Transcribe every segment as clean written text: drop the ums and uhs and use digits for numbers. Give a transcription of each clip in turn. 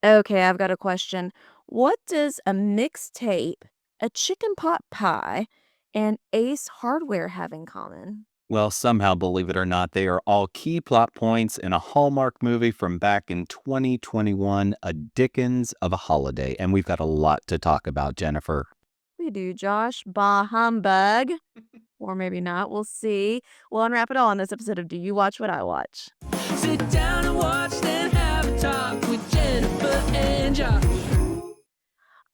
Okay, I've got a question. What does a mixtape, a chicken pot pie, and Ace Hardware have in common? Well, somehow, believe it or not, they are all key plot points in a Hallmark movie from back in 2021, A Dickens of a Holiday. And we've got a lot to talk about, Jennifer. We do, Josh. Bah humbug. Or maybe not. We'll see. We'll unwrap it all on this episode of Do You Watch What I Watch? Sit down and watch, then have a talk with Jennifer and Josh.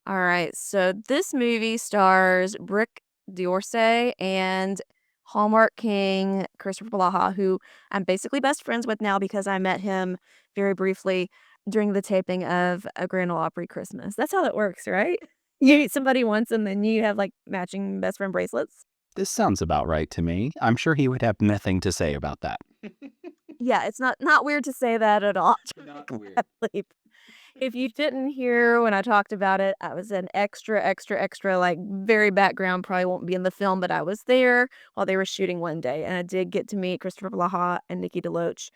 All right, so this movie stars Brooke D'Orsay and Hallmark King Kristoffer Polaha, who I'm basically best friends with now because I met him very briefly during the taping of A Grand Ole Opry Christmas. That's how that works, right? You meet somebody once and then you have like matching best friend bracelets. This sounds about right to me. I'm sure he would have nothing to say about that. Yeah, it's not weird to say that at all. Not weird. Exactly. If you didn't hear when I talked about it, I was an extra, like, very background, probably won't be in the film, but I was there while they were shooting one day, and I did get to meet Kristoffer Polaha and Nikki DeLoach,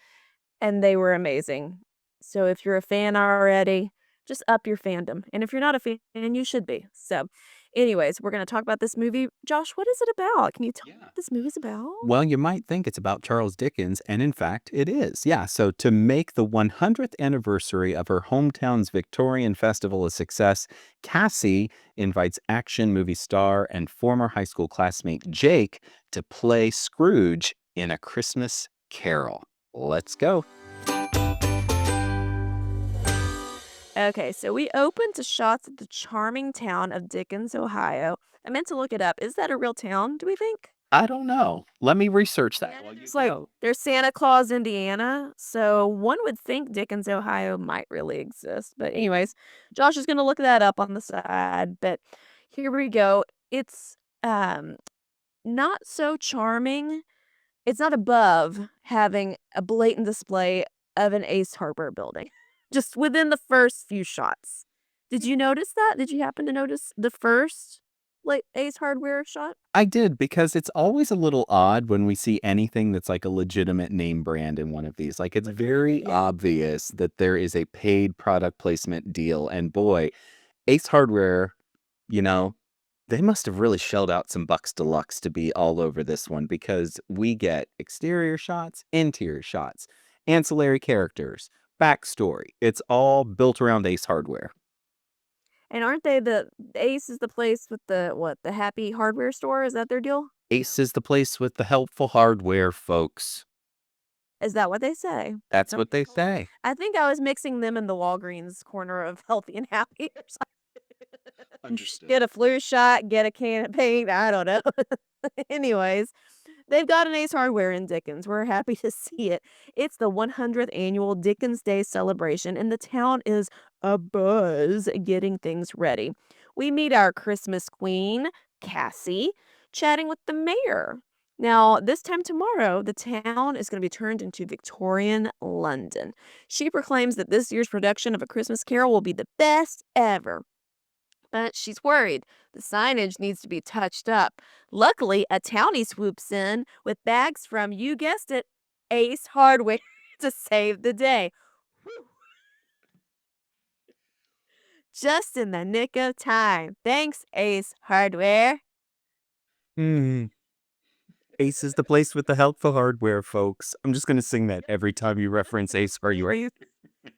and they were amazing. So if you're a fan already, just up your fandom, and if you're not a fan, you should be. So, anyways, we're gonna talk about this movie. Josh, what is it about? Can you tell me Yeah. what this movie's about? Well, you might think it's about Charles Dickens, and in fact, it is. Yeah, so to make the 100th anniversary of her hometown's Victorian Festival a success, Cassie invites action movie star and former high school classmate Jake to play Scrooge in A Christmas Carol. Let's go. Okay, so we open to shots of the charming town of Dickens, Ohio. I meant to look it up. Is that a real town, do we think? I don't know. Let me research that while you It's like go. there's Santa Claus, Indiana. So one would think Dickens, Ohio might really exist. But anyways, Josh is gonna look that up on the side. But here we go. It's not so charming. It's not above having a blatant display of an Ace Hardware building. Just within the first few shots. Did you notice that? Did you happen to notice the first like Ace Hardware shot? I did because it's always a little odd when we see anything that's like a legitimate name brand in one of these. Like it's very Yeah. obvious that there is a paid product placement deal. And boy, Ace Hardware, you know, they must have really shelled out some bucks deluxe to be all over this one because we get exterior shots, interior shots, ancillary characters, backstory. It's all built around Ace Hardware. And aren't they the Ace is the place with the what, the happy hardware store? Is that their deal? Ace is the place with the helpful hardware, folks. Is that what they say? That's Some what they say. I think I was mixing them in the Walgreens corner of Healthy and Happy or something. Understood. Get a flu shot, get a can of paint, I don't know. Anyways, they've got an Ace Hardware in Dickens. We're happy to see it. It's the 100th annual Dickens Day celebration, and the town is abuzz getting things ready. We meet our Christmas queen, Cassie, chatting with the mayor. Now, this time tomorrow, the town is going to be turned into Victorian London. She proclaims that this year's production of A Christmas Carol will be the best ever. But she's worried. The signage needs to be touched up. Luckily, a townie swoops in with bags from, you guessed it, Ace Hardware to save the day. Whew. Just in the nick of time. Thanks, Ace Hardware. Hmm. Ace is the place with the helpful hardware, folks. I'm just gonna sing that every time you reference Ace Hardware. Maybe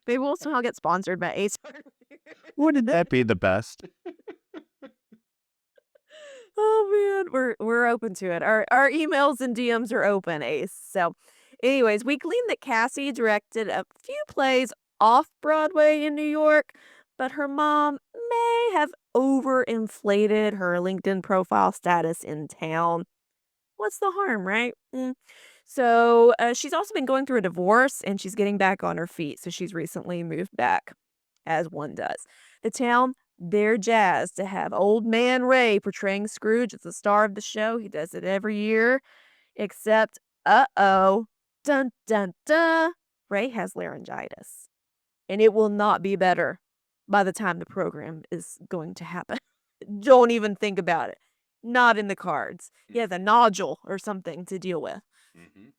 maybe we'll somehow get sponsored by Ace Hardware. Wouldn't that be the best? Oh man, we're open to it. Our emails and DMs are open, Ace. So, anyways, we gleaned that Cassie directed a few plays off Broadway in New York, but her mom may have overinflated her LinkedIn profile status in town. What's the harm, right? So she's also been going through a divorce and she's getting back on her feet. So she's recently moved back, as one does. The town, they're jazzed to have old man Ray portraying Scrooge as the star of the show. He does it every year, except, dun dun dun, Ray has laryngitis. And it will not be better by the time the program is going to happen. Don't even think about it. Not in the cards. He has a nodule or something to deal with. Mhm.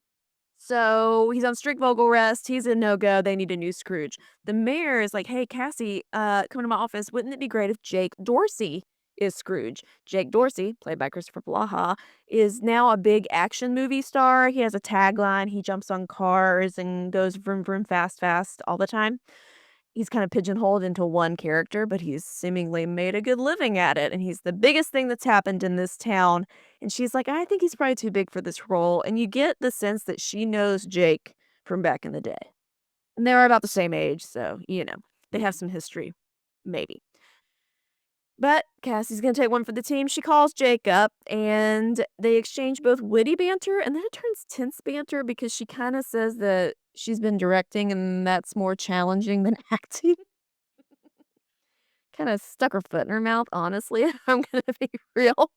So he's on strict vocal rest. He's a no-go. They need a new Scrooge. The mayor is like, hey, Cassie, come to my office. Wouldn't it be great if Jake Dorsey is Scrooge? Jake Dorsey, played by Kristoffer Polaha, is now a big action movie star. He has a tagline. He jumps on cars and goes vroom, vroom, fast, fast all the time. He's kind of pigeonholed into one character, but he's seemingly made a good living at it, and he's the biggest thing that's happened in this town. And she's like, I think he's probably too big for this role. And you get the sense that she knows Jake from back in the day. And they're about the same age, so, they have some history, maybe. But Cassie's gonna take one for the team. She calls Jake up, and they exchange both witty banter, and then it turns tense banter because she kind of says that she's been directing, and that's more challenging than acting. Kind of stuck her foot in her mouth, honestly. I'm gonna be real.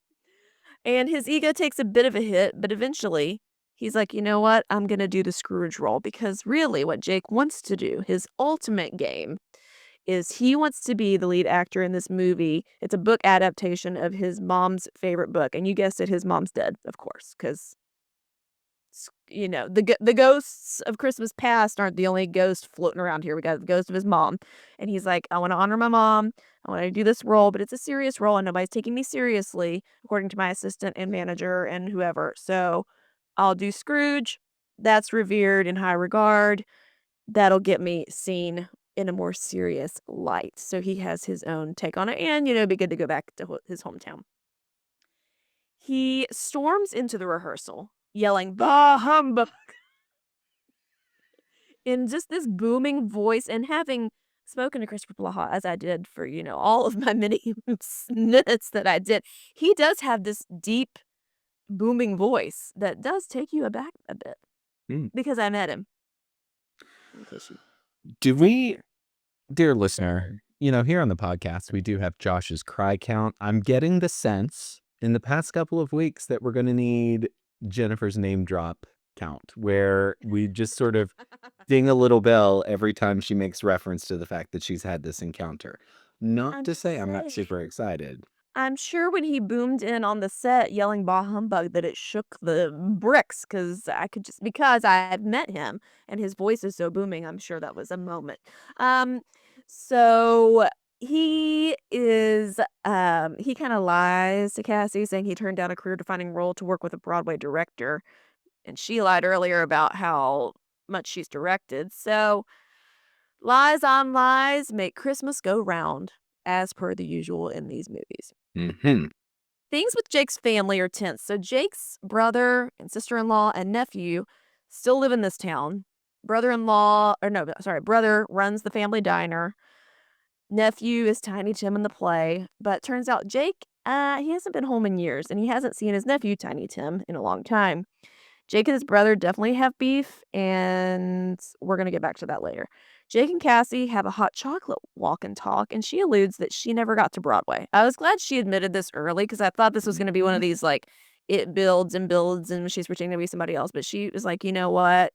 And his ego takes a bit of a hit, but eventually he's like, you know what? I'm gonna do the Scrooge role because really, what Jake wants to do, his ultimate game, is he wants to be the lead actor in this movie. It's a book adaptation of his mom's favorite book, and you guessed it, his mom's dead, of course, because the ghosts of Christmas past aren't the only ghost floating around here. We got the ghost of his mom, and he's like, I want to honor my mom. I want to do this role, but it's a serious role, and nobody's taking me seriously, according to my assistant and manager and whoever. So I'll do Scrooge. That's revered in high regard. That'll get me seen in a more serious light. So he has his own take on it, and, it'd be good to go back to his hometown. He storms into the rehearsal, yelling, bah humbug, in just this booming voice, and having spoken to Kristoffer Polaha, as I did for, all of my many minutes that I did, he does have this deep, booming voice that does take you aback a bit. Because I met him. In case you... Do we, dear listener, here on the podcast, we do have Josh's cry count. I'm getting the sense in the past couple of weeks that we're going to need Jennifer's name drop count, where we just sort of ding a little bell every time she makes reference to the fact that she's had this encounter. Not to say I'm not super excited. I'm sure when he boomed in on the set yelling bah humbug that it shook the bricks because I've met him and his voice is so booming, I'm sure that was a moment. So he is, he kind of lies to Cassie saying he turned down a career defining role to work with a Broadway director. And she lied earlier about how much she's directed. So lies on lies make Christmas go round, as per the usual in these movies. Mm-hmm. Things with Jake's family are tense. So Jake's brother and sister-in-law and nephew still live in this town. Brother runs the family diner. Nephew is Tiny Tim in the play. But turns out Jake, he hasn't been home in years, and he hasn't seen his nephew, Tiny Tim, in a long time. Jake and his brother definitely have beef, and we're going to get back to that later. Jake and Cassie have a hot chocolate walk and talk, and she alludes that she never got to Broadway. I was glad she admitted this early because I thought this was going to be one of these, like, it builds and builds and she's pretending to be somebody else. But she was like, you know what?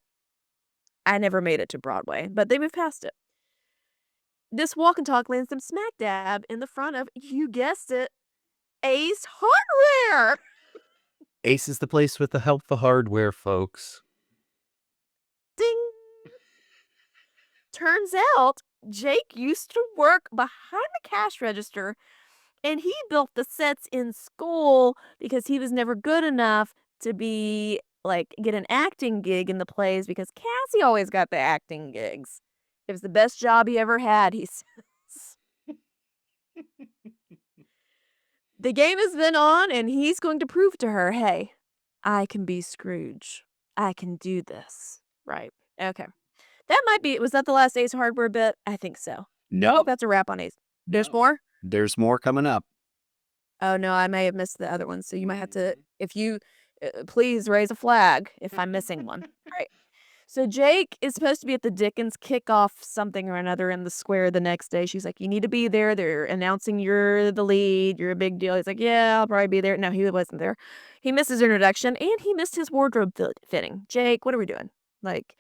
I never made it to Broadway. But they moved past it. This walk and talk lands them smack dab in the front of, you guessed it, Ace Hardware. Ace is the place with the helpful hardware, folks. Ding. Turns out Jake used to work behind the cash register, and he built the sets in school because he was never good enough to get an acting gig in the plays because Cassie always got the acting gigs. It was the best job he ever had, he says. The game has been on, and he's going to prove to her, hey, I can be Scrooge. I can do this. Right. Okay. Was that the last Ace Hardware bit? I think so. No. That's a wrap on Ace. There's more? There's more coming up. Oh, no, I may have missed the other one. So you might have to, if you, please raise a flag if I'm missing one. All right. So Jake is supposed to be at the Dickens kickoff something or another in the square the next day. She's like, you need to be there. They're announcing you're the lead. You're a big deal. He's like, yeah, I'll probably be there. No, he wasn't there. He missed his introduction and he missed his wardrobe fitting. Jake, what are we doing? Like,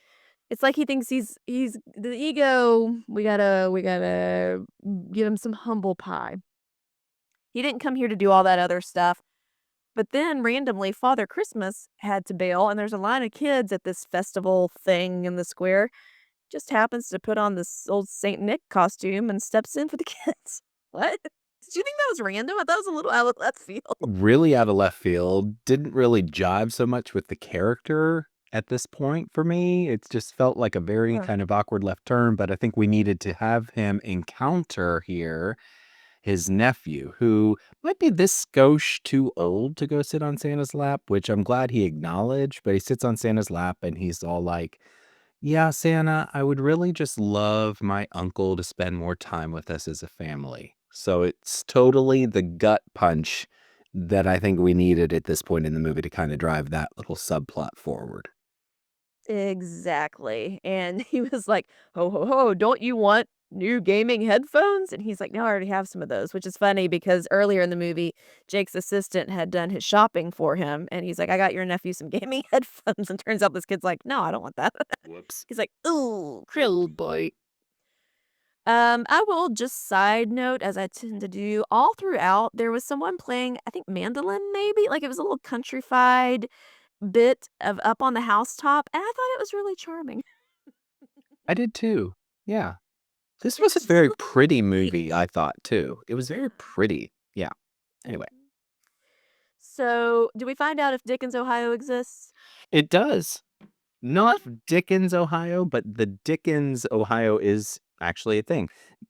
it's like he thinks he's the ego. We gotta give him some humble pie. He didn't come here to do all that other stuff. But then randomly, Father Christmas had to bail, and there's a line of kids at this festival thing in the square. Just happens to put on this old Saint Nick costume and steps in for the kids. What? Did you think that was random? I thought it was a little out of left field. Really out of left field. Didn't really jive so much with the character at this point for me. It just felt like a very Huh. kind of awkward left turn, but I think we needed to have him encounter here his nephew, who might be this skosh too old to go sit on Santa's lap, which I'm glad he acknowledged, but he sits on Santa's lap and he's all like, yeah, Santa, I would really just love my uncle to spend more time with us as a family. So it's totally the gut punch that I think we needed at this point in the movie to kind of drive that little subplot forward. Exactly. And he was like, "Ho, ho, ho, don't you want new gaming headphones?" And he's like, "No, I already have some of those," which is funny because earlier in the movie, Jake's assistant had done his shopping for him. And he's like, "I got your nephew some gaming headphones." And turns out this kid's like, "No, I don't want that." Whoops. He's like, "Ooh, Oh boy. I will just side note, as I tend to do, all throughout, there was someone playing, I think, mandolin, maybe? Like, it was a little countrified bit of Up on the Housetop, and I thought it was really charming. I did too. Yeah. This It was a was very really pretty sweet. movie, I thought too. It was very pretty. Yeah. Anyway, So, do we find out if Dickens, Ohio exists? it does. Not Dickens, Ohio, but the Dickens, Ohio is actually a thing.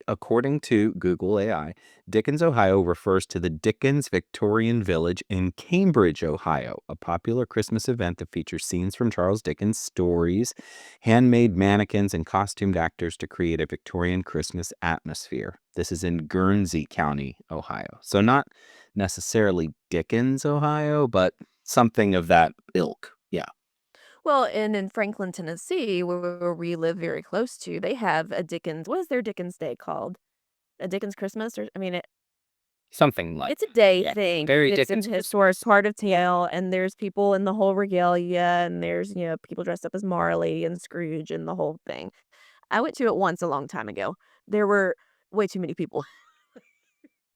According to Google AI, Dickens, Ohio refers to the Dickens Victorian Village in Cambridge, Ohio, a popular Christmas event that features scenes from Charles Dickens' stories, handmade mannequins, and costumed actors to create a Victorian Christmas atmosphere. This is in Guernsey County, Ohio. So not necessarily Dickens, Ohio, but something of that ilk. Yeah. Well, and in Franklin, Tennessee, where we live very close to, they have a Dickens, what is their Dickens Day called? A Dickens Christmas? Or, I mean, Something like it's a day yeah, thing. very It's in Dickens the historic part of town, and there's people in the whole regalia, and there's, people dressed up as Marley and Scrooge and the whole thing. I went to it once a long time ago. There were way too many people.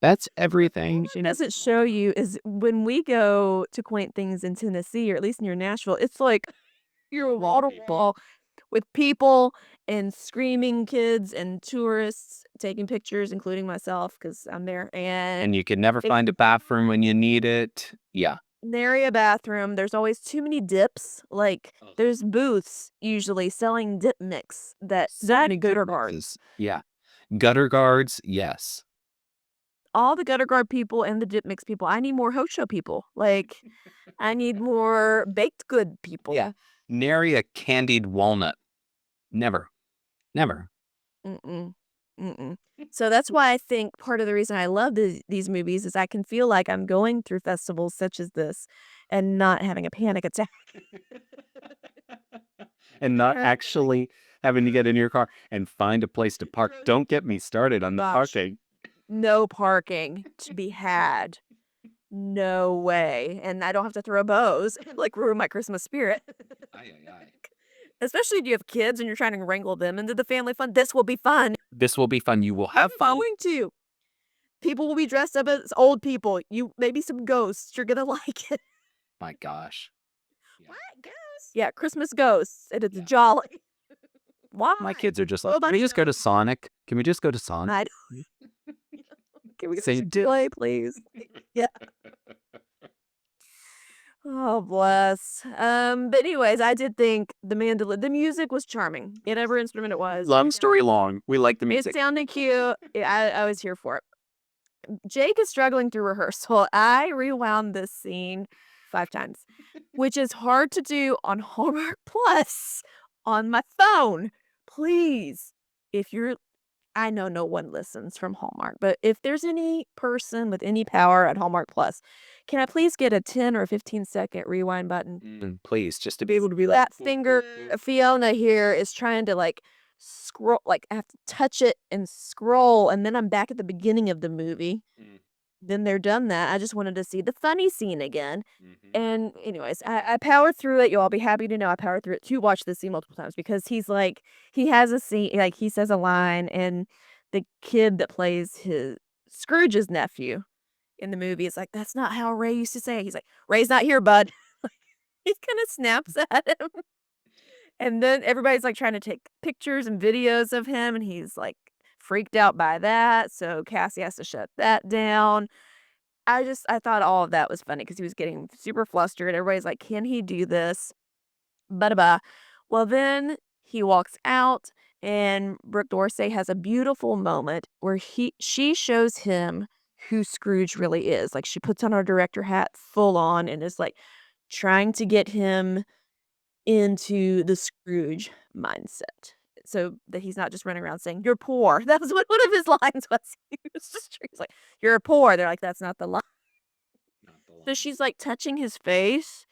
That's What everything. Hallmark doesn't show you is when we go to quaint things in Tennessee, or at least near Nashville, it's like you're a waterfall with people and screaming kids and tourists taking pictures, including myself because I'm there, and And you can never they find a bathroom when you need it. Yeah. nary a bathroom. There's always too many dips. Like, Ugh. there's booths usually selling dip mix that so many gutter guards. Yeah. Gutter guards, yes. All the gutter guard people and the dip mix people. I need more Hosho people. Like, I need more baked good people. Yeah. Nary a candied walnut. Never. Never. Mm-mm. Mm-mm. So that's why I think part of the reason I love these movies is I can feel like I'm going through festivals such as this and not having a panic attack. And not actually having to get in your car and find a place to park. Don't get me started on the Gosh. parking. No parking to be had. No way. And I don't have to throw bows, like ruin my Christmas spirit. Aye, aye, aye. Especially if you have kids and you're trying to wrangle them into the family fun. This will be fun. This will be fun. You will have I'm fun. going to. People will be dressed up as old people. You maybe some ghosts. You're gonna like it. My gosh. Yeah. What ghosts? Yeah, Christmas ghosts, and it's Yeah. jolly. Why? My kids are just Well, like, can we just go to Sonic? Can we just go to Sonic? I don't- Can we Say go to play, please? Yeah. Oh, bless. But anyways, I did think the music was charming. Whatever instrument it was. Long story long. We like the It music. sounded cute. Yeah, I was here for it. Jake is struggling through rehearsal. I rewound this scene 5 times, which is hard to do on Hallmark Plus on my phone. Please, if you're I know no one listens from Hallmark, but if there's any person with any power at Hallmark Plus, can I please get a 10 or 15-second rewind button? Please, just to be able to be like, That finger, Fiona here is trying to like scroll, like I have to touch it and scroll, and then I'm back at the beginning of the movie. Then they're done that. I just wanted to see the funny scene again. And anyways, I powered through it. You'll all be happy to know I powered through it to watch this scene multiple times because he's like, he has a scene, like he says a line, and the kid that plays his Scrooge's nephew, in the movie. It's like, that's not how Ray used to say it. He's like, Ray's not here, bud. He kind of snaps at him. And then everybody's like trying to take pictures and videos of him, and he's like freaked out by that. So Cassie has to shut that down. I thought all of that was funny because he was getting super flustered. Everybody's like, can he do this? Ba-da-ba. Well, then he walks out, and Brooke D'Orsay has a beautiful moment where she shows him who Scrooge really is. Like, she puts on her director hat full on and is like trying to get him into the Scrooge mindset. So that he's not just running around saying, "You're poor." That was what one of his lines was. He was just he's like, "You're poor." They're like, "That's not the line." So she's like touching his face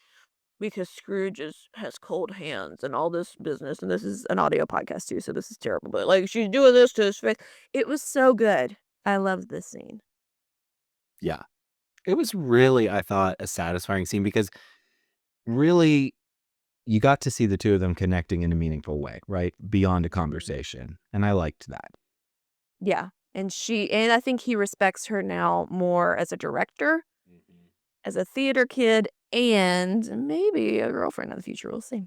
because Scrooge has cold hands and all this business, and this is an audio podcast too, so this is terrible. But like she's doing this to his face. It was so good. I loved this scene. Yeah. It was really, I thought, a satisfying scene because really you got to see the two of them connecting in a meaningful way, right? Beyond a conversation. And I liked that. Yeah. And I think he respects her now more as a director, as a theater kid, and maybe a girlfriend in the future. We'll see.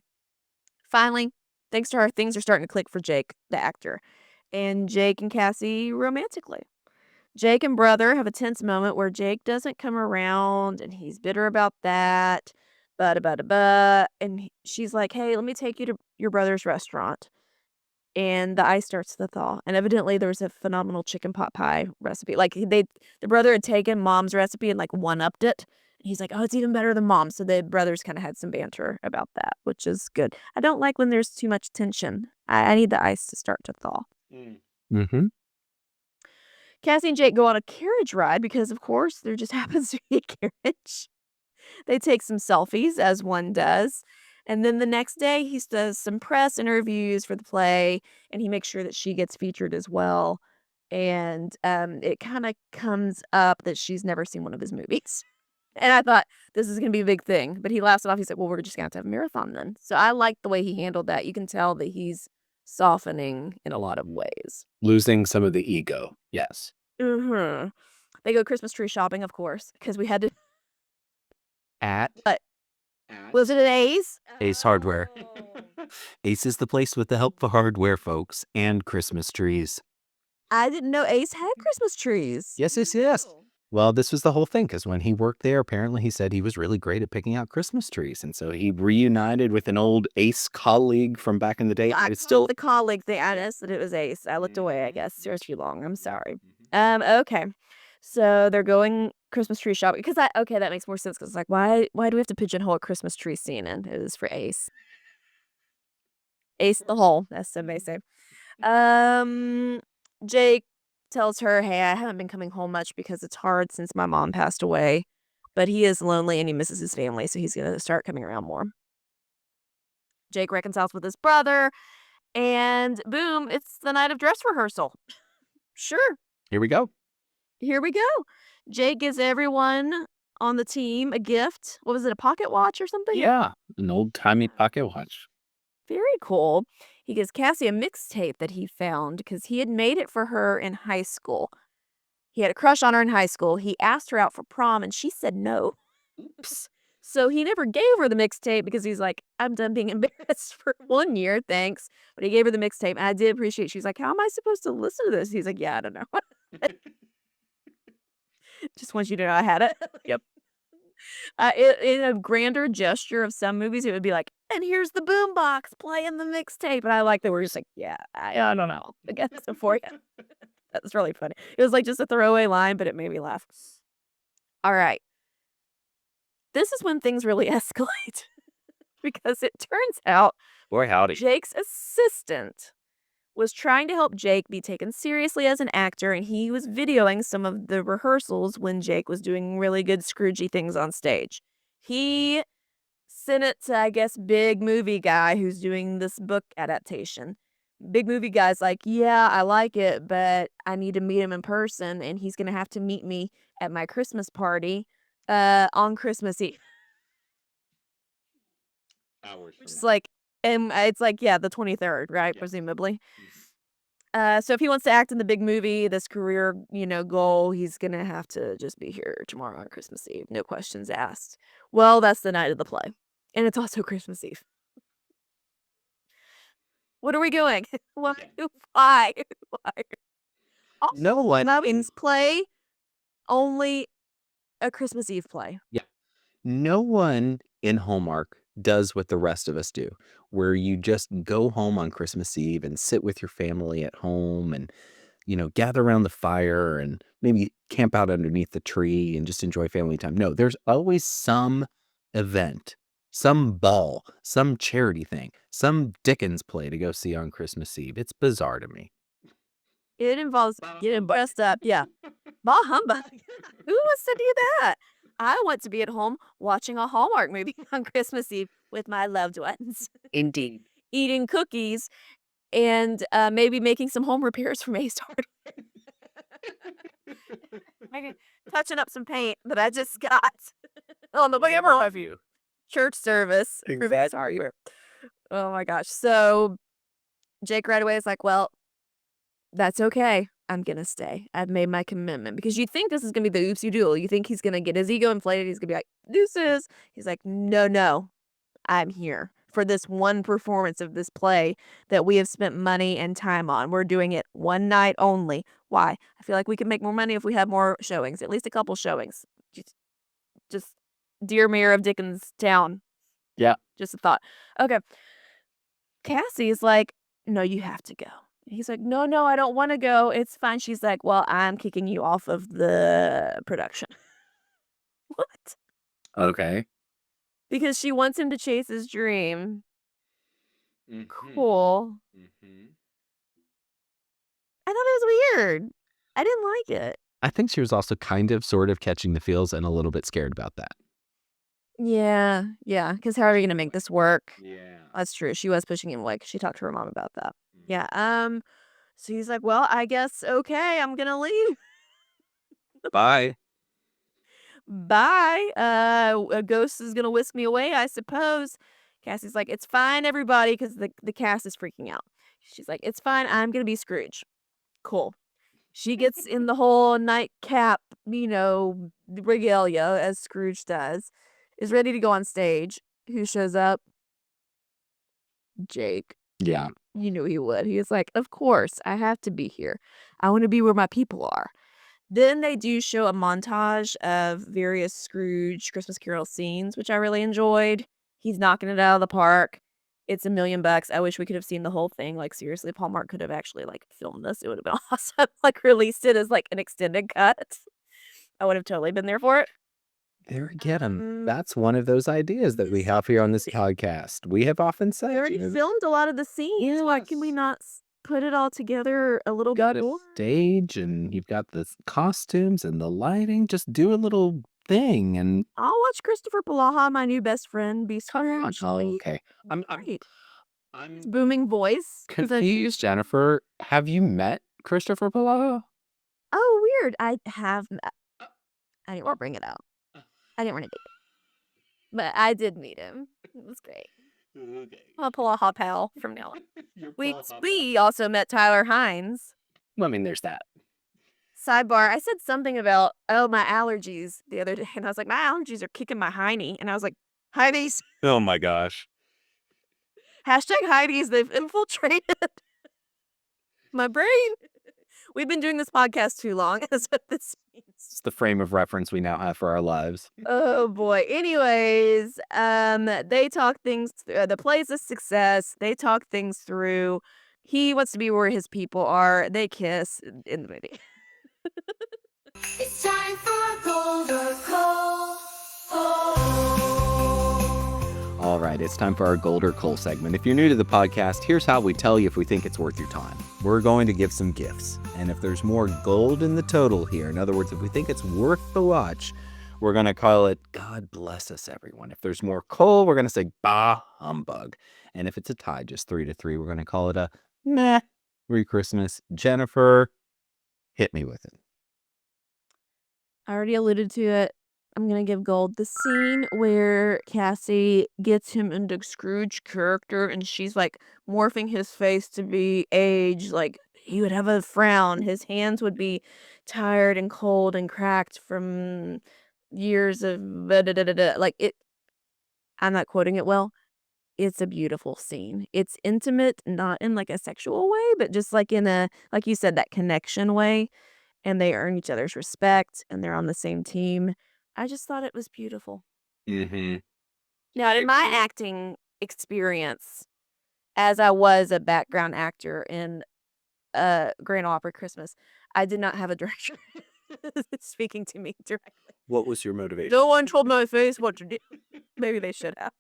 Finally, thanks to her, things are starting to click for Jake, the actor, and Jake and Cassie romantically. Jake and brother have a tense moment where Jake doesn't come around and he's bitter about that. But and she's like, "Hey, let me take you to your brother's restaurant." And the ice starts to thaw. And evidently there was a phenomenal chicken pot pie recipe. Like the brother had taken mom's recipe and like one-upped it. And he's like, "Oh, it's even better than mom." So the brothers kind of had some banter about that, which is good. I don't like when there's too much tension. I need the ice to start to thaw. Mm-hmm. Cassie and Jake go on a carriage ride because, of course, there just happens to be a carriage. They take some selfies, as one does. And then the next day, he does some press interviews for the play, and he makes sure that she gets featured as well. And it kind of comes up that she's never seen one of his movies. And I thought, this is going to be a big thing. But he laughs it off. He's like, "Well, we're just going to have a marathon then." So I like the way he handled that. You can tell that he's softening in a lot of ways. Losing some of the ego. Yes. Mhm. They go Christmas tree shopping, of course, because we had to. At But was it an A's? Ace Hardware. Ace is the place with the helpful hardware, folks, and Christmas trees. I didn't know Ace had Christmas trees. Yes. Well, this was the whole thing, because when he worked there, apparently he said he was really great at picking out Christmas trees. And so he reunited with an old Ace colleague from back in the day. I It's called still the colleague thing. I asked that it was Ace. I looked away, I guess. It was too long. I'm sorry. Okay. So they're going Christmas tree shopping because that makes more sense because like why do we have to pigeonhole a Christmas tree scene in? It was for Ace. Ace the hole, as some may say. Jake tells her, "Hey, I haven't been coming home much because it's hard since my mom passed away, but he is lonely and he misses his family, so he's gonna start coming around more." Jake reconciles with his brother, and boom, it's the night of dress rehearsal. Sure, here we go. here we go. Jake gives everyone on the team a gift. What was it, a pocket watch or something? Yeah. An old-timey pocket watch. Very cool. He gives Cassie a mixtape that he found because he had made it for her in high school. He had a crush on her in high school. He asked her out for prom and she said no. Oops. So he never gave her the mixtape because he's like, "I'm done being embarrassed for 1 year, thanks." But he gave her the mixtape, and I did appreciate. She's like, "How am I supposed to listen to this?" He's like, "Yeah, I don't know." Just want you to know I had it. Yep. In a grander gesture of some movies, it would be like, "And here's the boombox playing the mixtape." And I like that we're just like, "Yeah, I don't know. I guess so for you." That's really funny. It was like just a throwaway line, but it made me laugh. All right. This is when things really escalate because it turns out Boy, howdy. Jake's assistant was trying to help Jake be taken seriously as an actor, and he was videoing some of the rehearsals when Jake was doing really good Scroogey things on stage. He sent it to, I guess, big movie guy who's doing this book adaptation. Big movie guy's like, "Yeah, I like it, but I need to meet him in person, and he's gonna have to meet me at my Christmas party on Christmas Eve." Hours from It's like, and it's like, yeah, the 23rd, right? Presumably. So if he wants to act in the big movie, this career, goal, he's gonna have to just be here tomorrow on Christmas Eve. No questions asked. Well, that's the night of the play. And it's also Christmas Eve. What are we doing? Why? Why? Why? No one. Mummings play only a Christmas Eve play. No one in Hallmark does what the rest of us do, where you just go home on Christmas Eve and sit with your family at home and, gather around the fire and maybe camp out underneath the tree and just enjoy family time. No, there's always some event, some ball, some charity thing, some Dickens play to go see on Christmas Eve. It's bizarre to me. It involves getting dressed up. Yeah. Bah humbug. Who wants to do that? I want to be at home watching a Hallmark movie on Christmas Eve with my loved ones, Indeed. eating cookies, and maybe making some home repairs for Ace Hardware. Maybe touching up some paint that I just got on the way Have you? church service. Exactly. Oh my gosh. So Jake right away is like, well, that's okay. I'm going to stay. I've made my commitment. Because you think this is going to be the oopsie doodle. You think he's going to get his ego inflated. He's going to be like, deuces. He's like, no, I'm here for this one performance of this play that we have spent money and time on. We're doing it one night only. Why? I feel like we could make more money if we had more showings, at least a couple showings. Just dear mayor of Dickens town. Yeah. Just a thought. Okay. Cassie's like, no, you have to go. He's like, no, I don't want to go. It's fine. She's like, well, I'm kicking you off of the production. What? Okay. Because she wants him to chase his dream. Cool. I thought it was weird. I didn't like it. I think she was also kind of sort of catching the feels and a little bit scared about that. Yeah. Because how are we going to make this work? Yeah. That's true. She was pushing him away 'cause she talked to her mom about that. Yeah. So he's like, well, I guess, okay, I'm going to leave. Bye. Bye. A ghost is going to whisk me away, I suppose. Cassie's like, it's fine, everybody, because the cast is freaking out. She's like, it's fine. I'm going to be Scrooge. Cool. She gets in the whole nightcap, regalia, as Scrooge does, is ready to go on stage. Who shows up? Jake. Yeah. You knew he would. He was like, of course, I have to be here. I want to be where my people are. Then they do show a montage of various Scrooge Christmas Carol scenes, which I really enjoyed. He's knocking it out of the park. It's $1 million. I wish we could have seen the whole thing. Like, seriously, if Hallmark could have actually, filmed this, it would have been awesome. Released it as, an extended cut. I would have totally been there for it. There again, that's one of those ideas that we have here on this podcast. We have often said, We already filmed a lot of the scenes. Why can we not put it all together a little got bit? a stage and you've got the costumes and the lighting. Just do a little thing and I'll watch Kristoffer Polaha, my new best friend, be Scrooge. okay. I'm His booming voice. confused, Jennifer. Have you met Kristoffer Polaha? Oh, weird. I have met. I didn't want to bring it out. I didn't want to date him. But I did meet him. It was great. Okay. I'm a Polaha pal from now on. We also met Tyler Hines. Well, I mean, there's that. Sidebar, I said something about, my allergies the other day. And I was like, my allergies are kicking my hiney. And I was like, Heidies. Oh my gosh. Hashtag Heidies. They've infiltrated my brain. We've been doing this podcast too long. That's what this means. It's the frame of reference we now have for our lives. Oh boy. Anyways, they talk things the play's a success. They talk things through. He wants to be where his people are. They kiss in the movie. It's time for Gold or Coal. All right, it's time for our Gold or Coal segment. If you're new to the podcast, here's how we tell you if we think it's worth your time. We're going to give some gifts. And if there's more gold in the total here, in other words, if we think it's worth the watch, we're going to call it God bless us, everyone. If there's more coal, we're going to say bah humbug. And if it's a tie, just 3-3, we're going to call it a meh. Merry Christmas. Jennifer, hit me with it. I already alluded to it. I'm going to give gold. The scene where Cassie gets him into Scrooge character and she's morphing his face to be age he would have a frown. His hands would be tired and cold and cracked from years of like it. I'm not quoting it well. It's a beautiful scene. It's intimate, not in like a sexual way, but just like in a, like you said, that connection way. And they earn each other's respect and they're on the same team. I just thought it was beautiful. Mm-hmm. Now, in my acting experience, as I was a background actor in Grand Opera Christmas, I did not have a director speaking to me directly. What was your motivation? No one told my face what to do. Maybe they should have.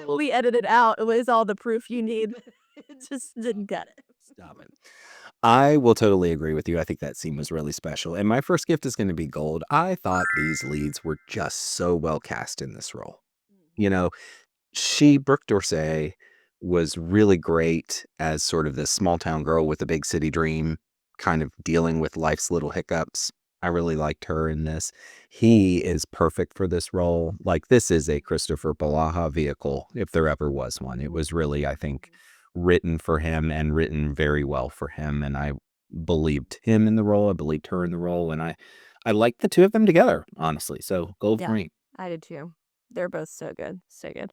We edited out. It was all the proof you need. It just didn't get it. Stop it. I will totally agree with you. I think that scene was really special. And my first gift is going to be gold. I thought these leads were just so well cast in this role. You know, Brooke D'Orsay, was really great as sort of this small town girl with a big city dream, kind of dealing with life's little hiccups. I really liked her in this. He is perfect for this role. Like, this is a Kristoffer Polaha vehicle, if there ever was one. It was really, I think, written for him and written very well for him. And I believed him in the role. I believed her in the role. And I liked the two of them together, honestly. So gold for me. I did too. They're both so good. So good.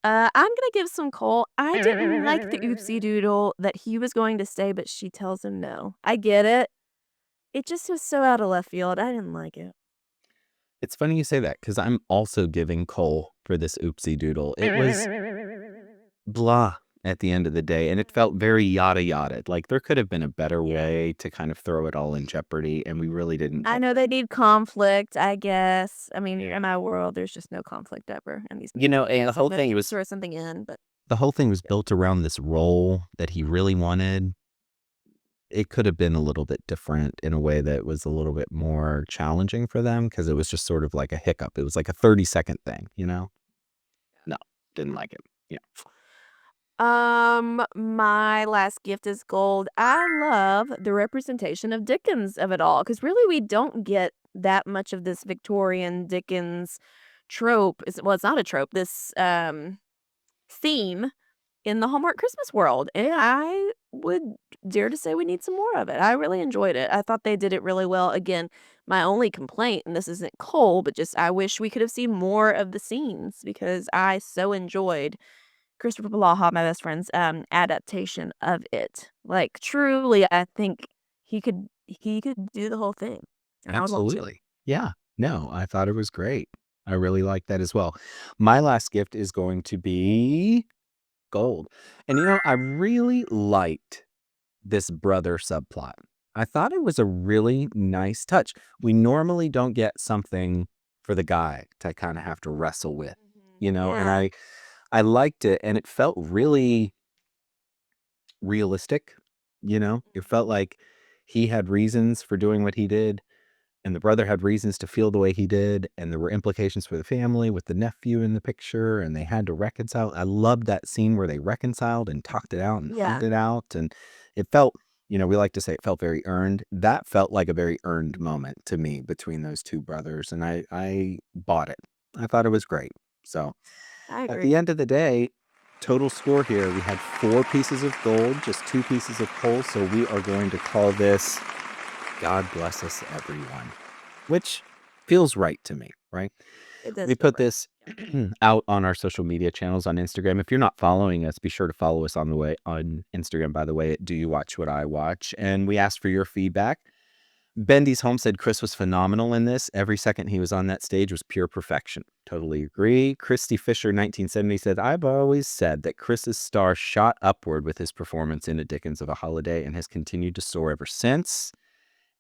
I'm gonna give some coal. I didn't like the oopsie doodle that he was going to stay, but she tells him no. I get it. It just was so out of left field. I didn't like it. It's funny you say that because I'm also giving coal for this oopsie doodle. It was blah at the end of the day, and it felt very yada yada. Like, there could have been a better way to kind of throw it all in jeopardy, and we really didn't. I know they need conflict, I guess. I mean, in my world, there's just no conflict ever. And these You know, and the whole thing was throw something in, but The whole thing was built around this role that he really wanted. It could have been a little bit different in a way that was a little bit more challenging for them because it was just sort of like a hiccup. It was like a 30-second thing, you know? no, didn't like it. Yeah. my last gift is gold. I love the representation of Dickens of it all because really we don't get that much of this Victorian Dickens trope. Well, it's not a trope. This theme in the Hallmark Christmas world, and I would dare to say we need some more of it. I really enjoyed it. I thought they did it really well. Again, my only complaint, and this isn't coal, but just I wish we could have seen more of the scenes because I so enjoyed Kristoffer Polaha, my best friend's adaptation of it. Like, truly, I think he could do the whole thing. And I would love to. Absolutely. Yeah. No, I thought it was great. I really liked that as well. My last gift is going to be gold. And you know, I really liked this brother subplot. I thought it was a really nice touch. We normally don't get something for the guy to kind of have to wrestle with, you know, and Yeah. I liked it, and it felt really realistic, you know? It felt like he had reasons for doing what he did, and the brother had reasons to feel the way he did, and there were implications for the family with the nephew in the picture, and they had to reconcile. I loved that scene where they reconciled and talked it out and Yeah. hugged it out, and it felt, you know, we like to say it felt very earned. That felt like a very earned moment to me between those two brothers, and I bought it. I thought it was great. So I at agree. the end of the day, total score here, we had 4 pieces of gold, just 2 pieces of coal. So we are going to call this God Bless Us Everyone, which feels right to me, right? It does We feel put right. this out on our social media channels on Instagram. If you're not following us, be sure to follow us on Instagram, by the way, at Do You Watch What I Watch? And we asked for your feedback. Bendy's Home said Chris was phenomenal in this. Every second he was on that stage was pure perfection. Totally agree. Christy Fisher, 1970, said, I've always said that Chris's star shot upward with his performance in A Dickens of a Holiday and has continued to soar ever since.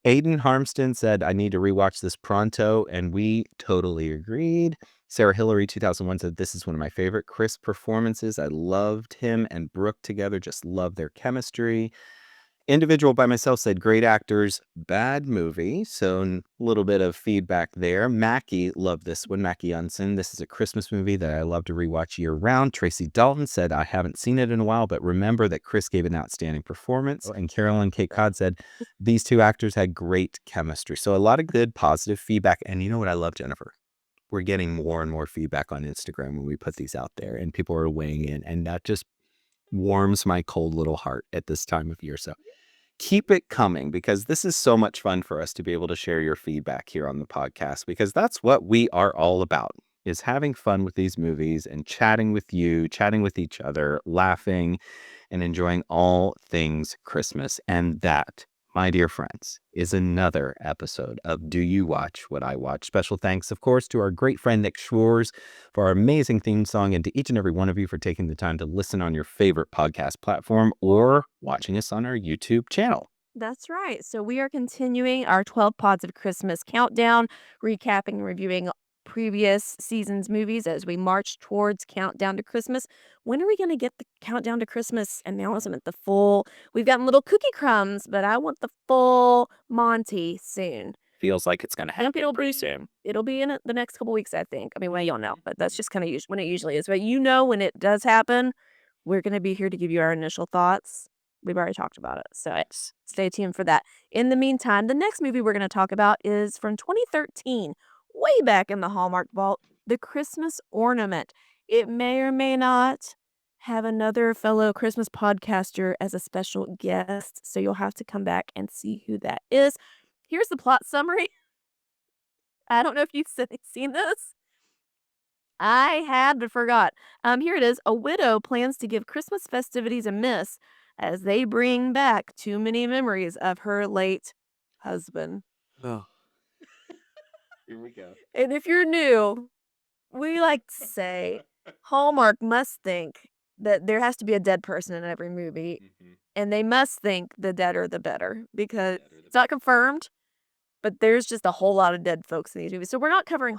Aiden Harmston said, I need to rewatch this pronto, and we totally agreed. Sarah Hillary, 2001, said, this is one of my favorite Chris performances. I loved him and Brooke together, just loved their chemistry. Individual by myself said, great actors, bad movie. So a little bit of feedback there. Mackie loved this one. Mackie Unson. This is a Christmas movie that I love to rewatch year round. Tracy Dalton said, I haven't seen it in a while, but remember that Chris gave an outstanding performance. And Carolyn Kate Codd said, these two actors had great chemistry. So a lot of good, positive feedback. And you know what I love, Jennifer? We're getting more and more feedback on Instagram when we put these out there and people are weighing in, and that just warms my cold little heart at this time of year. So keep it coming, because this is so much fun for us to be able to share your feedback here on the podcast, because that's what we are all about, is having fun with these movies and chatting with you, chatting with each other, laughing and enjoying all things Christmas. And that, my dear friends, is another episode of Do You Watch What I Watch? Special thanks, of course, to our great friend Nick Schwartz for our amazing theme song, and to each and every one of you for taking the time to listen on your favorite podcast platform or watching us on our YouTube channel. That's right. So we are continuing our 12 Pods of Christmas countdown, recapping and reviewing previous season's movies as we march towards Countdown to Christmas. When are we going to get the Countdown to Christmas announcement? The full, we've gotten little cookie crumbs, but I want the full Monty soon. Feels like it's going to I hope happen it'll pretty be soon. It'll be in the next couple weeks, I think. I mean, well, you'll know, but that's just kind of when it usually is. But when it does happen, we're going to be here to give you our initial thoughts. We've already talked about it, so stay tuned for that. In the meantime, the next movie we're going to talk about is from 2013, way back in the Hallmark vault, The Christmas Ornament. It may or may not have another fellow Christmas podcaster as a special guest, so you'll have to come back and see who that is. Here's the plot summary. I don't know if you've seen this. I had but forgot. Here it is. A widow plans to give Christmas festivities a miss as they bring back too many memories of her late husband. Oh. Here we go. And if you're new, we like to say Hallmark must think that there has to be a dead person in every movie, and they must think the deader the better, because it's not confirmed, but there's just a whole lot of dead folks in these movies. So we're not covering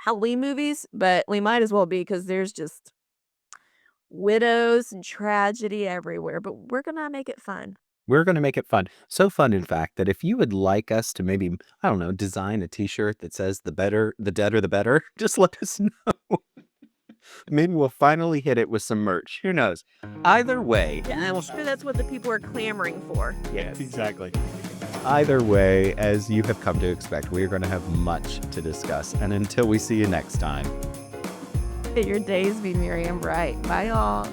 Halloween movies, but we might as well be, because there's just widows and tragedy everywhere. But we're gonna make it fun. We're going to make it fun. So fun, in fact, that if you would like us to maybe, I don't know, design a t-shirt that says the deader the better, just let us know. Maybe we'll finally hit it with some merch. Who knows? Either way. Yeah, I'm sure that's what the people are clamoring for. Yes, exactly. Either way, as you have come to expect, we're going to have much to discuss. And until we see you next time. May your days be merry and bright. Bye, y'all.